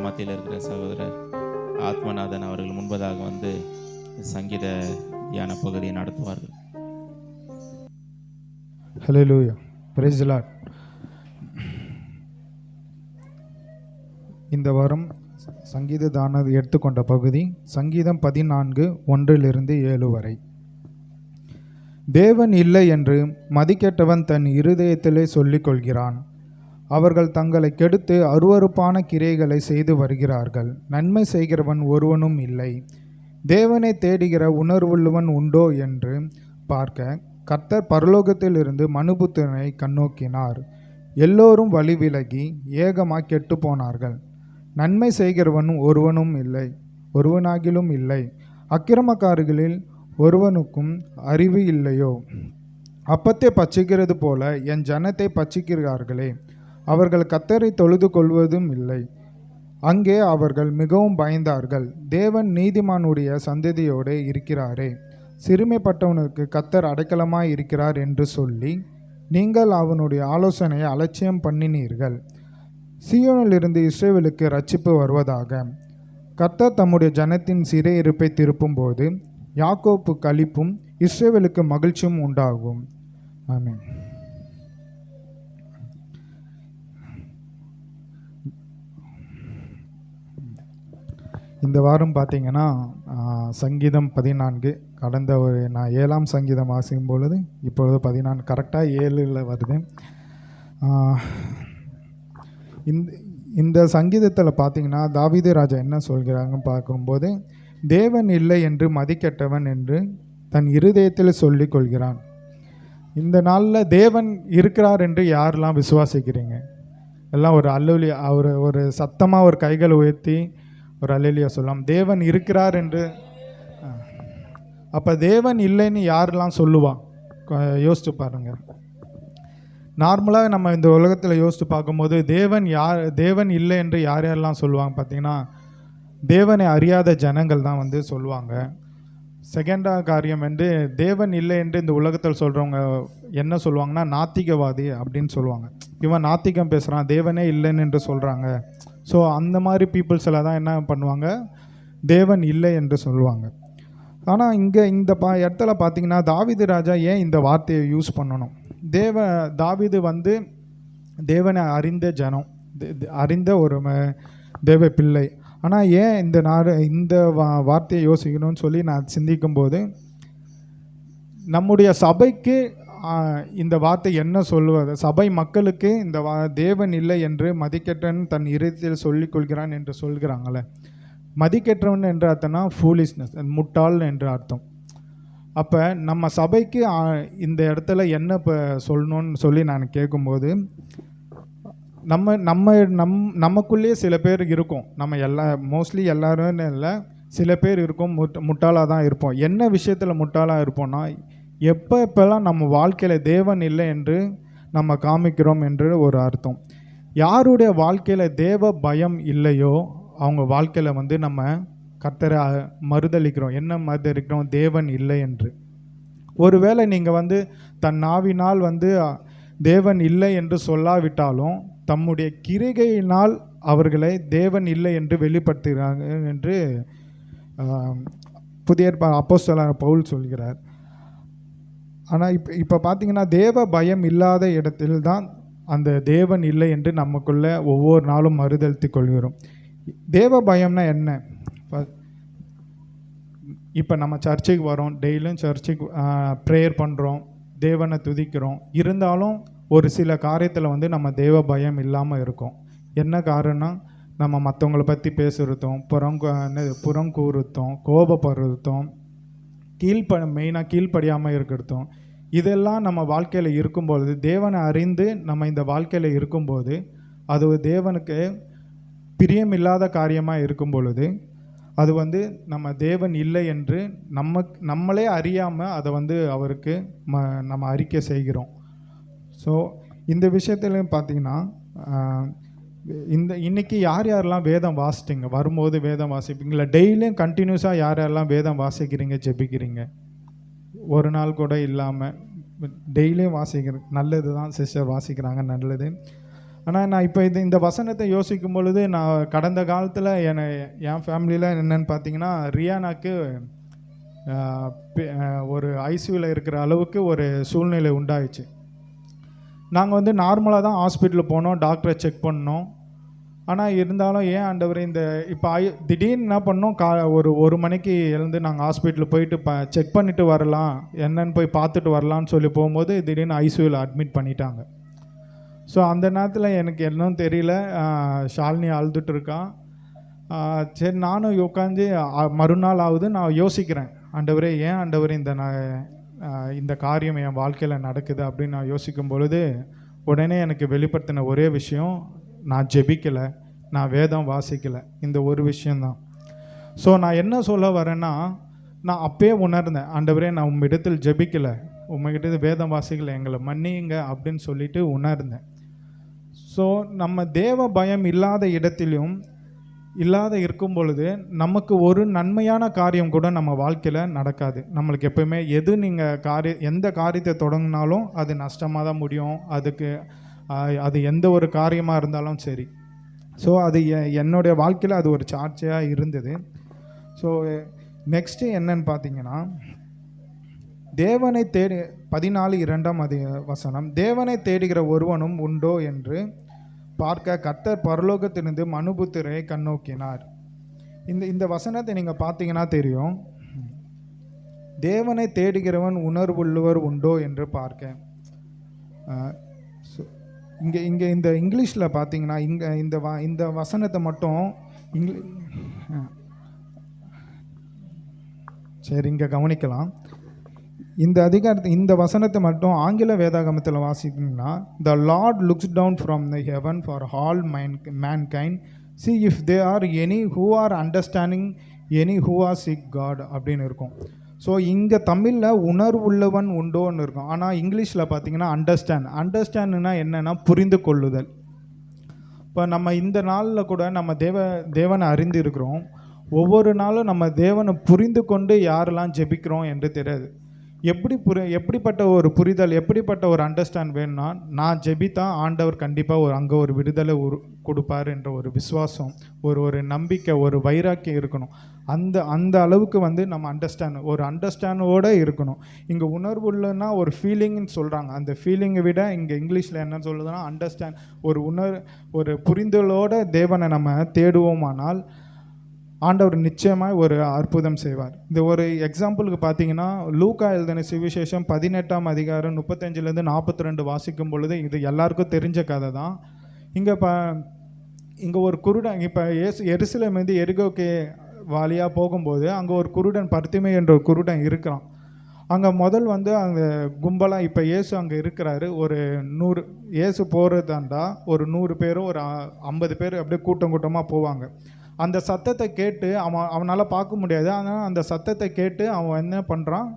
மத்தியில் இருக்கிற சகோதரர் ஆத்மநாதன் அவர்கள் முன்பதாக வந்து சங்கீத தியான பகுதியை நடத்துவார்கள். ஹல்லேலூயா, பிரைஸ் தி லார்ட். இந்த வாரம் சங்கீத தானம் எடுத்துக்கொண்ட பகுதி சங்கீதம் 14 1-7 வரை. தேவன் இல்லை என்று மதிக்கெட்டவன் தன் இருதயத்திலே சொல்லிக் கொள்கிறான். அவர்கள் தங்களை கெடுத்து அருவருப்பான கிரியைகளை செய்து வருகிறார்கள். நன்மை செய்கிறவன் ஒருவனும் இல்லை. தேவனை தேடுகிற உணர்வுள்ளவன் உண்டோ என்று பார்க்க கர்த்தர் பரலோகத்திலிருந்து மனுபுத்திரனை கண்ணோக்கினார். எல்லோரும் வழி விலகி ஏகமாய் கெட்டு போனார்கள். நன்மை செய்கிறவன் ஒருவனும் இல்லை, ஒருவனாகிலும் இல்லை. அக்கிரமக்காரர்களில் ஒருவனுக்கும் அறிவு இல்லையோ? அப்பத்தை பட்சிக்கிறது போல என் ஜனத்தை பட்சிக்கிறார்களே. அவர்கள் கர்த்தரை தொழுது கொள்வதும் இல்லை. அங்கே அவர்கள் மிகவும் பயந்தார்கள். தேவன் நீதிமானுடைய சந்ததியோடு இருக்கிறாரே. சிறுமைப்பட்டவனுக்கு கர்த்தர் அடைக்கலமாய் இருக்கிறார் என்று சொல்லி நீங்கள் அவனுடைய ஆலோசனையை அலட்சியம் பண்ணினீர்கள். சீயோனிலிருந்து இஸ்ரவேலுக்கு ரட்சிப்பு வருவதாக. கர்த்தர் தம்முடைய ஜனத்தின் சிறையிருப்பை திருப்பும்போது யாக்கோப்பு களிப்பும் இஸ்ரவேலுக்கு மகிழ்ச்சியும் உண்டாகும். ஆமென். இந்த வாரம் பார்த்தீங்கன்னா சங்கீதம் 14 கடந்த நான் 7ஆம் சங்கீதம் வாசிக்கும் பொழுது இப்பொழுது 14 கரெக்டாக 7ல் வருது. இந்த சங்கீதத்தில் பார்த்தீங்கன்னா தாவீது ராஜா என்ன சொல்கிறாங்கன்னு பார்க்கும்போது, தேவன் இல்லை என்று மதிக்கெட்டவன் என்று தன் இருதயத்தில் சொல்லிக் கொள்கிறான். இந்த நாளில் தேவன் இருக்கிறார் என்று யாரெல்லாம் விசுவாசிக்கிறீங்க? எல்லாம் ஒரு அல்லேலூயா, ஒரு சத்தமாக ஒரு கைகளை உயர்த்தி ஒரு அல்லேலூயா சொல்லலாம். தேவன் இருக்கிறார் என்று. அப்போ தேவன் இல்லைன்னு யாரெல்லாம் சொல்லுவான்? யோசித்து பாருங்கள். நார்மலாக நம்ம இந்த உலகத்தில் யோசித்து பார்க்கும்போது தேவன் இல்லை என்று யாரெல்லாம் சொல்லுவாங்க பார்த்தீங்கன்னா, தேவனை அறியாத ஜனங்கள் தான் வந்து சொல்லுவாங்க. செகண்டாக காரியம் வந்து தேவன் இல்லை என்று இந்த உலகத்தில் சொல்கிறவங்க என்ன சொல்லுவாங்கன்னா, நாத்திகவாதி அப்படின்னு சொல்லுவாங்க. இவன் நாத்திகம் பேசுகிறான், தேவனே இல்லைன்னு என்று சொல்கிறாங்க. ஸோ அந்த மாதிரி பீப்புள்ஸில் தான் என்ன பண்ணுவாங்க, தேவன் இல்லை என்று சொல்லுவாங்க. ஆனால் இங்கே இந்த இடத்துல பார்த்தீங்கன்னா தாவீது ராஜா ஏன் இந்த வார்த்தையை யூஸ் பண்ணணும்? தாவீது வந்து தேவனை அறிந்த ஜனம், அறிந்த ஒரு தேவ பிள்ளை. ஆனால் ஏன் இந்த வார்த்தையை யோசிக்கணும்னு சொல்லி நான் சிந்திக்கும்போது, நம்முடைய சபைக்கு இந்த வார்த்தை என்ன சொல்லுவது? சபை மக்களுக்கு இந்த தேவன் இல்லை என்று மதிக்கெட்டவன் தன் இருதயத்தில் சொல்லிக் கொள்கிறான் என்று சொல்கிறாங்களே. மதிக்கெட்டவன் என்று அர்த்தம்னா ஃபூலிஷ்னஸ், முட்டாள் என்று அர்த்தம். அப்போ நம்ம சபைக்கு இந்த இடத்துல என்ன இப்போ சொல்லணும்னு சொல்லி நான் கேட்கும்போது, நமக்குள்ளேயே சில பேர் இருக்கும். நம்ம மோஸ்ட்லி எல்லாரும் இல்லை, சில பேர் இருக்கும் முட்டாளாக தான் இருப்போம். என்ன விஷயத்தில் முட்டாளாக இருப்போம்னா, எப்போல்லாம் நம்ம வாழ்க்கையில் தேவன் இல்லை என்று நம்ம காமிக்கிறோம் என்று ஒரு அர்த்தம். யாருடைய வாழ்க்கையில் தேவ பயம் இல்லையோ அவங்க வாழ்க்கையில் வந்து நம்ம கர்த்தரை மறுதளிக்கிறோம். என்ன மறுதளிக்கிறோம்? தேவன் இல்லை என்று. ஒருவேளை நீங்கள் வந்து தன் நாவினால் வந்து தேவன் இல்லை என்று சொல்லாவிட்டாலும் தம்முடைய கிரிகையினால் அவர்களை தேவன் இல்லை என்று வெளிப்படுத்துகிறாங்க என்று புதிய அப்போஸ்தலர் பவுல் சொல்கிறார். ஆனால் இப்போ பார்த்தீங்கன்னா தேவ பயம் இல்லாத இடத்தில் தான் அந்த தேவன் இல்லை என்று நமக்குள்ளே ஒவ்வொரு நாளும் மறுதளித்து கொள்கிறோம். தேவ பயம்னா என்ன? இப்போ நம்ம சர்ச்சுக்கு வரோம், டெய்லியும் சர்ச்சுக்கு ப்ரேயர் பண்ணுறோம், தேவனை துதிக்கிறோம். இருந்தாலும் ஒரு சில காரியத்தில் வந்து நம்ம தேவ பயம் இல்லாமல் இருக்கோம். என்ன காரணம்? நம்ம மற்றவங்களை பற்றி பேசுகிறதும், புறங்கூறுத்தோம், கோபப்படுறதும், மெயினாக கீழ்ப்படியாமல் இருக்கிறதும், இதெல்லாம் நம்ம வாழ்க்கையில் இருக்கும்பொழுது, தேவனை அறிந்து நம்ம இந்த வாழ்க்கையில் இருக்கும்போது, அது தேவனுக்கு பிரியமில்லாத காரியமாக இருக்கும் பொழுது, அது வந்து நம்ம தேவன் இல்லை என்று நம்மளே அறியாமல் அதை வந்து அவருக்கு நம்ம அறிக்கை செய்கிறோம். ஸோ இந்த விஷயத்துலையும் பார்த்தீங்கன்னா, இன்றைக்கி யாரெல்லாம் வேதம் வாசிட்டீங்க? வரும்போது வேதம் வாசிப்பீங்களா? டெய்லியும் கண்டினியூஸாக யாரெல்லாம் வேதம் வாசிக்கிறீங்க, ஜெபிக்கிறீங்க? ஒரு நாள் கூட இல்லாமல் டெய்லியும் வாசிக்கிற நல்லது தான் சிஸ்டர், வாசிக்கிறாங்க நல்லது. ஆனால் நான் இப்போ இந்த வசனத்தை யோசிக்கும் பொழுது நான் கடந்த காலத்தில் என் ஃபேமிலியில் என்னென்னு பார்த்தீங்கன்னா ரியானாக்கு ஒரு ஐசியூவில் இருக்கிற அளவுக்கு ஒரு சூழ்நிலை உண்டாயிடுச்சு. நாங்கள் வந்து நார்மலாக தான் ஹாஸ்பிட்டலில் போனோம், டாக்டரை செக் பண்ணோம். ஆனால் இருந்தாலும் ஏன் ஆண்டவர் இந்த இப்போ திடீர்னு என்ன பண்ணோம், ஒரு மணிக்கு எழுந்து நாங்கள் ஹாஸ்பிட்டலில் போயிட்டு செக் பண்ணிவிட்டு வரலாம், என்னன்னு போய் பார்த்துட்டு வரலான்னு சொல்லி போகும்போது திடீர்னு ஐசியூவில் அட்மிட் பண்ணிட்டாங்க. ஸோ அந்த நேரத்தில் எனக்கு என்னன்னு தெரியல, ஷாலினி அழுதுட்டு இருக்கான். சரி நானும் உட்காந்து மறுநாள் ஆகுது நான் யோசிக்கிறேன், ஆண்டவரே ஏன் ஆண்டவரே இந்த காரியம் என் வாழ்க்கையில் நடக்குது அப்படின்னு நான் யோசிக்கும் பொழுது உடனே எனக்கு வெளிப்படுத்தின ஒரே விஷயம், நான் ஜெபிக்கலை, நான் வேதம் வாசிக்கலை, இந்த ஒரு விஷயந்தான். ஸோ நான் என்ன சொல்ல வரேன்னா, நான் அப்பயே உணர்ந்தேன், ஆண்டவரே நான் உம்மிடத்தில் ஜெபிக்கலை, உங்ககிட்ட வேதம் வாசிக்கலை, எங்களை மன்னியுங்க அப்படின்னு சொல்லிட்டு உணர்ந்தேன். ஸோ நம்ம தேவ பயம் இல்லாத இடத்திலும் இருக்கும் பொழுது நமக்கு ஒரு நன்மையான காரியம் கூட நம்ம வாழ்க்கையில் நடக்காது. நம்மளுக்கு எப்போயுமே எந்த காரியத்தை தொடங்கினாலும் அது நஷ்டமாக தான் முடியும். அது எந்த ஒரு காரியமாக இருந்தாலும் சரி. ஸோ அது என்னுடைய வாழ்க்கையில் அது ஒரு சாட்சியாக இருந்தது. ஸோ நெக்ஸ்ட்டு என்னன்னு பார்த்தீங்கன்னா, தேவனை 14:2 தேவனை தேடுகிற ஒருவனும் உண்டோ என்று பார்க்க கர்த்தர் பரலோகத்திலிருந்து மனுபுத்திரை கண்ணோக்கினார். இந்த வசனத்தை நீங்கள் பார்த்தீங்கன்னா தெரியும், தேவனை தேடுகிறவன் உணர்வுள்ளவர் உண்டோ என்று பார்க்க. இங்கே இந்த இங்கிலீஷில் பார்த்தீங்கன்னா இந்த வசனத்தை மட்டும் சரி இங்கே கவனிக்கலாம். இந்த வசனத்தை மட்டும் ஆங்கில வேதாகமத்தில் வாசிக்கிங்கன்னா, the lord looks down from the heaven for all mankind, see if they are any who are understanding, any who are seek God அப்படின்னு இருக்கும். ஸோ இங்கே தமிழில் உணர்வுள்ளவன் உண்டோன்னு இருக்கும். ஆனால் இங்கிலீஷில் பார்த்தீங்கன்னா அண்டர்ஸ்டாண்ட்னா என்னென்னா புரிந்து கொள்ளுதல். இப்போ நம்ம இந்த நாளில் கூட நம்ம தேவனை அறிந்து இருக்கிறோம். ஒவ்வொரு நாளும் நம்ம தேவனை புரிந்து கொண்டு யாரெல்லாம் ஜெபிக்கிறோம் என்று தெரியாது. எப்படிப்பட்ட ஒரு புரிதல், எப்படிப்பட்ட ஒரு அண்டர்ஸ்டாண்ட் வேணும்னா, நான் ஜெபித்தா ஆண்டவர் கண்டிப்பாக அங்கே ஒரு விடுதலை கொடுப்பார் என்ற ஒரு விசுவாசம், ஒரு நம்பிக்கை, ஒரு வைராக்கியம் இருக்கணும். அந்த அளவுக்கு வந்து நம்ம அண்டர்ஸ்டாண்டோடு இருக்கணும். இங்கே உணர்வுள்ளனா ஒரு ஃபீலிங்னு சொல்கிறாங்க. அந்த ஃபீலிங்கை விட இங்கே இங்கிலீஷில் என்ன சொல்லுதுன்னா அண்டர்ஸ்டாண்ட், ஒரு புரிதலோடு தேவனை நம்ம தேடுவோமானால் ஆண்டவர் நிச்சயமாக ஒரு அற்புதம் செய்வார். இந்த ஒரு எக்ஸாம்பிளுக்கு பார்த்தீங்கன்னா, லூக்கா எழுதின சுவிசேஷம் 18:35-42 வாசிக்கும் பொழுது இது எல்லாருக்கும் தெரிஞ்ச கதை தான். இங்கே ஒரு குருடன், இப்போ எருசலேமிலிருந்து எரிகோக்கு வழியாக போகும்போது அங்கே ஒரு குருடன், பர்த்திமை என்ற ஒரு குருடன் இருக்கிறான். அங்கே முதல் வந்து அங்கே கும்பலாக, இப்போ இயேசு அங்கே இருக்கிறாரு, ஒரு 100 இயேசு போகிறதாண்டா ஒரு 100 பேரும் ஒரு 50 பேர் அப்படியே கூட்டமாக போவாங்க. அந்த சத்தத்தை கேட்டு அவனால் பார்க்க முடியாது. ஆனால் அந்த சத்தத்தை கேட்டு அவன் என்ன பண்ணுறான்,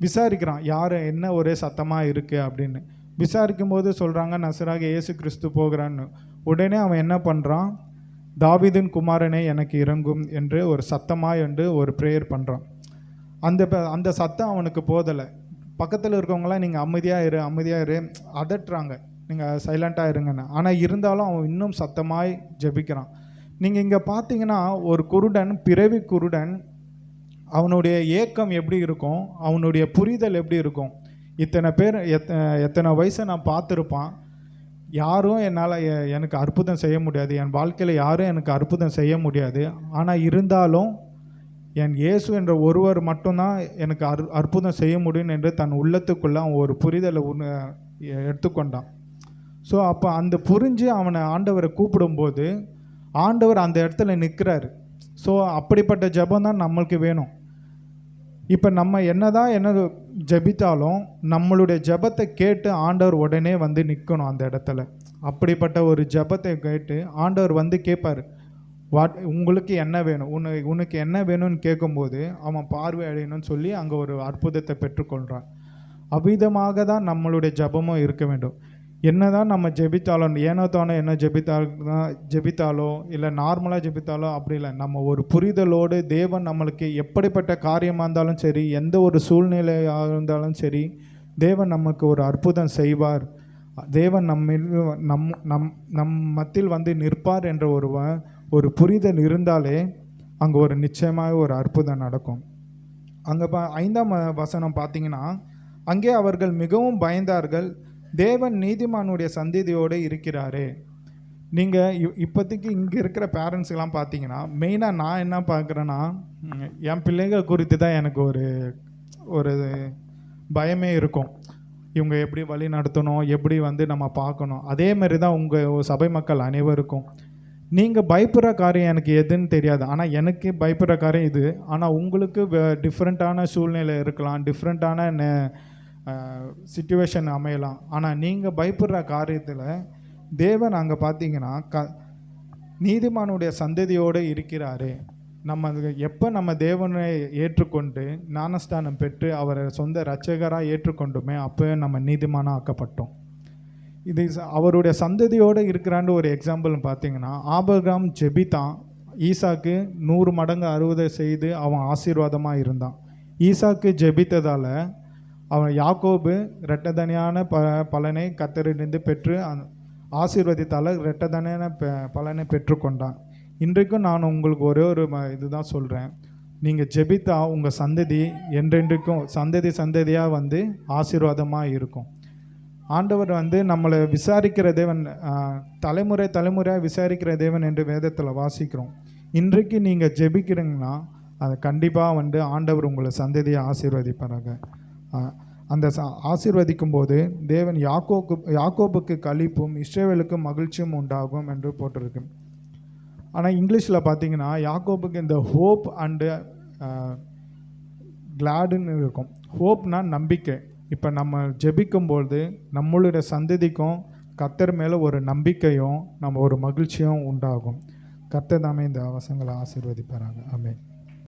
விசாரிக்கிறான், யார் என்ன ஒரே சத்தமாக இருக்குது அப்படின்னு. விசாரிக்கும் போது சொல்கிறாங்க, நசராக இயேசு கிறிஸ்து போகிறான்னு. உடனே அவன் என்ன பண்ணுறான், தாவீதின் குமாரனே எனக்கு இறங்கும் என்று ஒரு சத்தமாக என்று ஒரு ப்ரேயர் பண்ணுறான். அந்த சத்தம் அவனுக்கு போதலை. பக்கத்தில் இருக்கவங்களாம் நீங்கள் அமைதியாக இரு அதட்டுறாங்க, நீங்கள் சைலண்ட்டாக இருங்கன்னு. ஆனால் இருந்தாலும் அவன் இன்னும் சத்தமாய் ஜெபிக்கிறான். நீங்கள் இங்கே பார்த்தீங்கன்னா ஒரு குருடன், பிறவி குருடன், அவனுடைய ஏக்கம் எப்படி இருக்கும், அவனுடைய புரிதல் எப்படி இருக்கும். இத்தனை பேர் எத்தனை வயசை நான் பார்த்துருப்பான், யாரும் எனக்கு அற்புதம் செய்ய முடியாது, என் வாழ்க்கையில் யாரும் எனக்கு அற்புதம் செய்ய முடியாது. ஆனால் இருந்தாலும் என் இயேசு என்ற ஒருவர் மட்டும்தான் எனக்கு அற்புதம் செய்ய முடியும் என்று தன் உள்ளத்துக்குள்ளே அவன் ஒரு புரிதலை எடுத்துக்கொண்டான். ஸோ அப்போ அந்த புரிஞ்சு அவனை ஆண்டவரை கூப்பிடும்போது ஆண்டவர் அந்த இடத்துல நிற்கிறாரு. ஸோ அப்படிப்பட்ட ஜெபம் தான் நம்மளுக்கு வேணும். இப்போ நம்ம என்ன ஜெபித்தாலும் நம்மளுடைய ஜெபத்தை கேட்டு ஆண்டவர் உடனே வந்து நிற்கணும் அந்த இடத்துல. அப்படிப்பட்ட ஒரு ஜெபத்தை கேட்டு ஆண்டவர் வந்து கேட்பார், உங்களுக்கு என்ன வேணும், உனக்கு என்ன வேணும்னு கேட்கும்போது அவன் பார்வை அடையணும்னு சொல்லி அங்கே ஒரு அற்புதத்தை பெற்றுக்கொள்கிறான். அவ்விதமாக தான் நம்மளுடைய ஜெபமும் இருக்க வேண்டும். என்ன தான் நம்ம ஜெபித்தாலும், ஏனோ தானோ என்ன ஜெபித்தாலோ இல்லை நார்மலாக ஜெபித்தாலோ அப்படி இல்லை. நம்ம ஒரு புரிதலோடு தேவன் நம்மளுக்கு எப்படிப்பட்ட காரியமாக இருந்தாலும் சரி, எந்த ஒரு சூழ்நிலையாக இருந்தாலும் சரி, தேவன் நமக்கு ஒரு அற்புதம் செய்வார். தேவன் நம்மில் நம் நம் நம் மத்தியில் வந்து நிற்பார் என்ற ஒரு புரிதல் இருந்தாலே அங்கே ஒரு நிச்சயமாக ஒரு அற்புதம் நடக்கும். அங்கே 5ஆம் வசனம் பார்த்தீங்கன்னா, அங்கே அவர்கள் மிகவும் பயந்தார்கள், தேவன் நீதிமானுடைய சந்ததியோடு இருக்கிறாரே. நீங்கள் இப்போதைக்கு இங்கே இருக்கிற பேரண்ட்ஸ்க்கெலாம் பார்த்தீங்கன்னா, மெயினாக நான் என்ன பார்க்குறேன்னா, என் பிள்ளைகள் குறித்து தான் எனக்கு ஒரு பயமே இருக்கும். இவங்க எப்படி வழி நடத்தணும், எப்படி வந்து நம்ம பார்க்கணும். அதே மாதிரி தான் உங்கள் சபை மக்கள் அனைவருக்கும். நீங்கள் பயப்படுற காரியம் எனக்கு எதுன்னு தெரியாது, ஆனால் எனக்கு பயப்படுற காரியம் இது. ஆனால் உங்களுக்கு டிஃப்ரெண்ட்டான சூழ்நிலை இருக்கலாம், டிஃப்ரெண்ட்டான சிச்சுவேஷன் அமையலாம். ஆனால் நீங்கள் பயப்படுற காரியத்தில் தேவன் அங்கே பார்த்தீங்கன்னா நீதிமானுடைய சந்ததியோடு இருக்கிறாரு. நம்ம எப்போ நம்ம தேவனை ஏற்றுக்கொண்டு ஞானஸ்தானம் பெற்று அவரை சொந்த இரட்சகராக ஏற்றுக்கொண்டுமே அப்போ நம்ம நீதிமானாக ஆக்கப்பட்டோம். இது அவருடைய சந்ததியோடு இருக்கிறான்னு ஒரு எக்ஸாம்பிள் பார்த்தீங்கன்னா, ஆபிரகாம் ஜெபித்தான், ஈசாக்கு 100 மடங்கு 60 செய்து அவன் ஆசீர்வாதமாக இருந்தான். ஈசாக்கு ஜெபித்ததால் அவன் யாக்கோபு இரட்டதனையான பலனை கர்த்தரிடமிருந்து பெற்று ஆசீர்வதித்தால் இரட்டதனையான பலனை பெற்றுக்கொண்டான். இன்றைக்கும் நான் உங்களுக்கு ஒரே ஒரு இதுதான் சொல்கிறேன், நீங்கள் ஜெபித்தா உங்கள் சந்ததி என்றென்றைக்கும் சந்ததியாக வந்து ஆசீர்வாதமாக இருக்கும். ஆண்டவர் வந்து நம்மளை விசாரிக்கிற தேவன், தலைமுறையாக விசாரிக்கிற தேவன் என்று வேதத்தில் வாசிக்கிறோம். இன்றைக்கு நீங்கள் ஜெபிக்கிறீங்கன்னா அதை கண்டிப்பாக வந்து ஆண்டவர் உங்களை சந்ததியை ஆசீர்வதிப்பாராங்க. அந்த ஆசீர்வதிக்கும் போது தேவன் யாக்கோபுக்கு களிப்பும் இஸ்ரவேலுக்கு மகிழ்ச்சியும் உண்டாகும் என்று போட்டிருக்கு. ஆனால் இங்கிலீஷில் பார்த்தீங்கன்னா யாக்கோபுக்கு இந்த ஹோப் அண்டு கிளாடுன்னு இருக்கும். ஹோப்னா நம்பிக்கை. இப்போ நம்ம ஜெபிக்கும்போது நம்மளுடைய சந்ததிக்கும் கர்த்தர் மேலே ஒரு நம்பிக்கையும் நம்ம ஒரு மகிழ்ச்சியும் உண்டாகும். கர்த்தர் தாமே இந்த வசங்களை ஆசீர்வதிப்பாராங்க. ஆமென்.